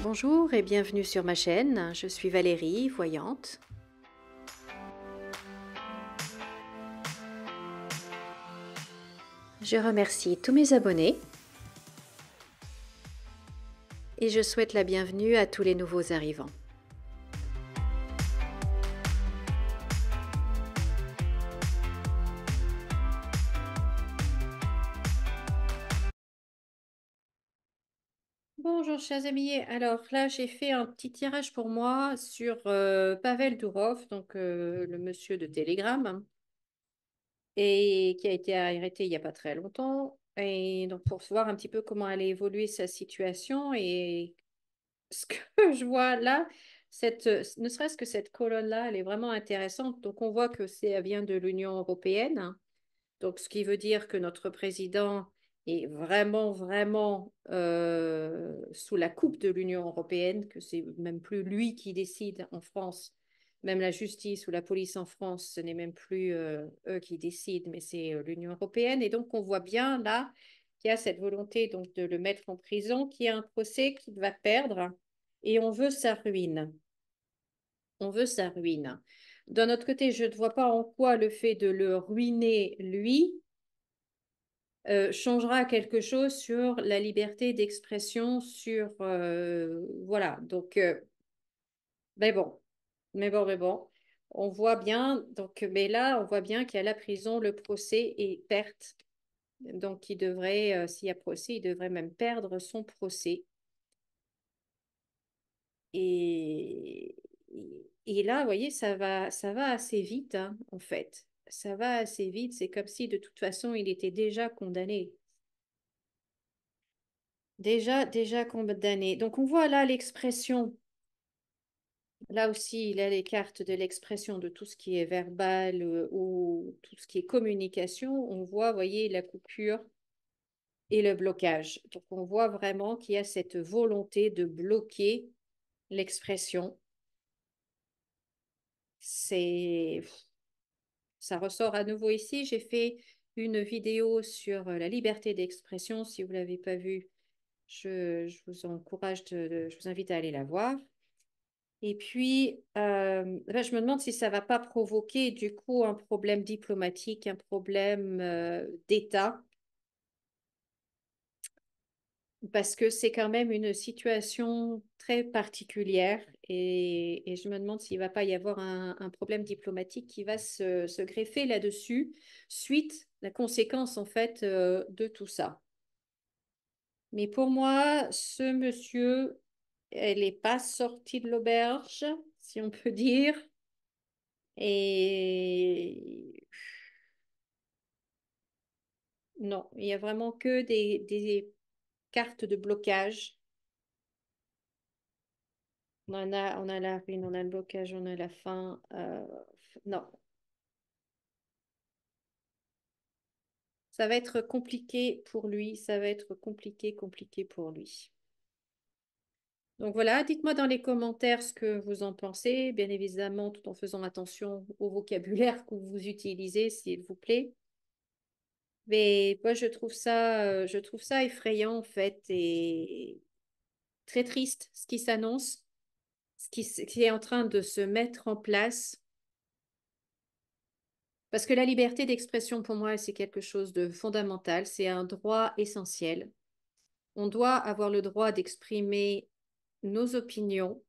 Bonjour et bienvenue sur ma chaîne, je suis Valérie, voyante. Je remercie tous mes abonnés et je souhaite la bienvenue à tous les nouveaux arrivants. Bonjour chers amis, alors là j'ai fait un petit tirage pour moi sur Pavel Durov, donc le monsieur de Telegram, et qui a été arrêté il n'y a pas très longtemps, et donc pour voir un petit peu comment allait évoluer sa situation. Et ce que je vois là, ne serait-ce que cette colonne-là, elle est vraiment intéressante. Donc on voit que elle vient de l'Union européenne. Donc, ce qui veut dire que notre président est vraiment, vraiment sous la coupe de l'Union européenne, que c'est même plus lui qui décide en France. Même la justice ou la police en France, ce n'est même plus eux qui décident, mais c'est l'Union européenne. Et donc, on voit bien là qu'il y a cette volonté donc, de le mettre en prison, qu'il y a un procès qu'il va perdre et on veut sa ruine. On veut sa ruine. D'un autre côté, je ne vois pas en quoi le fait de le ruiner, lui, changera quelque chose sur la liberté d'expression, sur voilà. Donc, mais bon, mais bon, on voit bien. Donc, mais là, on voit bien qu'il y a la prison, le procès et perte. Donc, il devrait, s'il y a procès, il devrait même perdre son procès. Et, et là, vous voyez, ça va assez vite, hein, en fait. Ça va assez vite. C'est comme si de toute façon, il était déjà condamné. Déjà condamné. Donc, on voit là l'expression. Là aussi, il a les cartes de l'expression de tout ce qui est verbal ou tout ce qui est communication. On voit, vous voyez, la coupure et le blocage. Donc, on voit vraiment qu'il y a cette volonté de bloquer l'expression. C'est, ça ressort à nouveau ici. J'ai fait une vidéo sur la liberté d'expression. Si vous ne l'avez pas vue, je vous encourage, je vous invite à aller la voir. Et puis, ben, je me demande si ça va pas provoquer du coup un problème diplomatique, un problème d'État, parce que c'est quand même une situation très particulière et je me demande s'il va pas y avoir un problème diplomatique qui va se greffer là-dessus, suite, la conséquence en fait de tout ça. Mais pour moi, ce monsieur, elle n'est pas sortie de l'auberge, si on peut dire. Et non, il y a vraiment que des cartes de blocage. On a la ruine, on a le blocage, on a la fin. Non, ça va être compliqué pour lui. Ça va être compliqué pour lui. Donc voilà, dites-moi dans les commentaires ce que vous en pensez, bien évidemment, tout en faisant attention au vocabulaire que vous utilisez, s'il vous plaît. Mais moi, je trouve ça effrayant en fait et très triste ce qui s'annonce. Qui est en train de se mettre en place. Parce que la liberté d'expression, pour moi, c'est quelque chose de fondamental, c'est un droit essentiel. On doit avoir le droit d'exprimer nos opinions,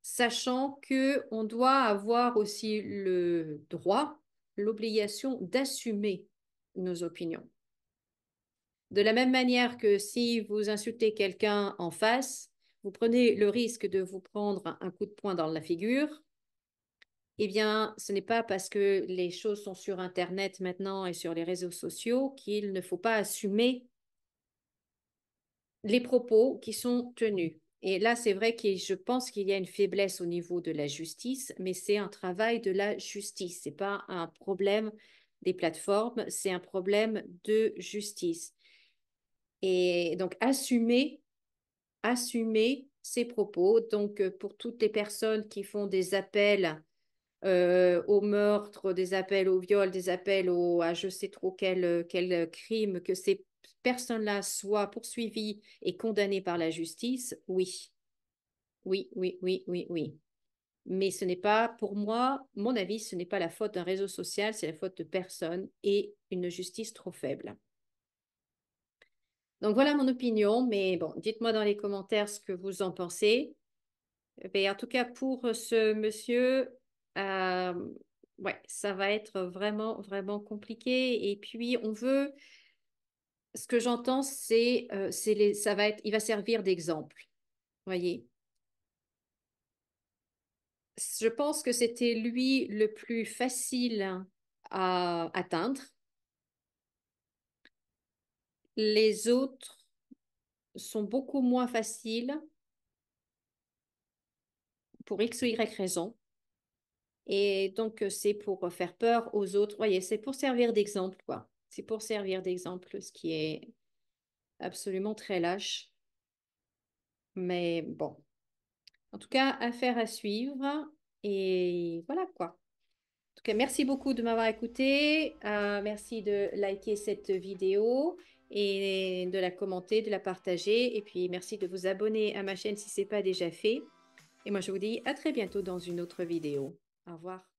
sachant que on doit avoir aussi le droit, l'obligation d'assumer nos opinions. De la même manière que si vous insultez quelqu'un en face, vous prenez le risque de vous prendre un coup de poing dans la figure. Eh bien, ce n'est pas parce que les choses sont sur Internet maintenant et sur les réseaux sociaux qu'il ne faut pas assumer les propos qui sont tenus. Et là, c'est vrai que je pense qu'il y a une faiblesse au niveau de la justice, mais c'est un travail de la justice. Ce n'est pas un problème des plateformes, c'est un problème de justice. Et donc, assumer ces propos. Donc, pour toutes les personnes qui font des appels au meurtre, des appels au viol, des appels à je sais trop quel crime, que ces personnes-là soient poursuivies et condamnées par la justice, oui. Oui, oui, oui, oui, oui. Mais ce n'est pas, pour moi, mon avis, ce n'est pas la faute d'un réseau social, c'est la faute de personne et une justice trop faible. Donc voilà mon opinion, mais bon, dites-moi dans les commentaires ce que vous en pensez. Mais en tout cas, pour ce monsieur, ouais, ça va être vraiment, vraiment compliqué. Et puis, ce que j'entends, ça va être, il va servir d'exemple. Voyez, je pense que c'était lui le plus facile à atteindre. Les autres sont beaucoup moins faciles pour X ou Y raison. Et donc, c'est pour faire peur aux autres. Voyez, c'est pour servir d'exemple, quoi. C'est pour servir d'exemple, ce qui est absolument très lâche. Mais bon, en tout cas, affaire à suivre. Et voilà, quoi. En tout cas, merci beaucoup de m'avoir écouté. Merci de liker cette vidéo et de la commenter, de la partager. Et puis, merci de vous abonner à ma chaîne si ce n'est pas déjà fait. Et moi, je vous dis à très bientôt dans une autre vidéo. Au revoir.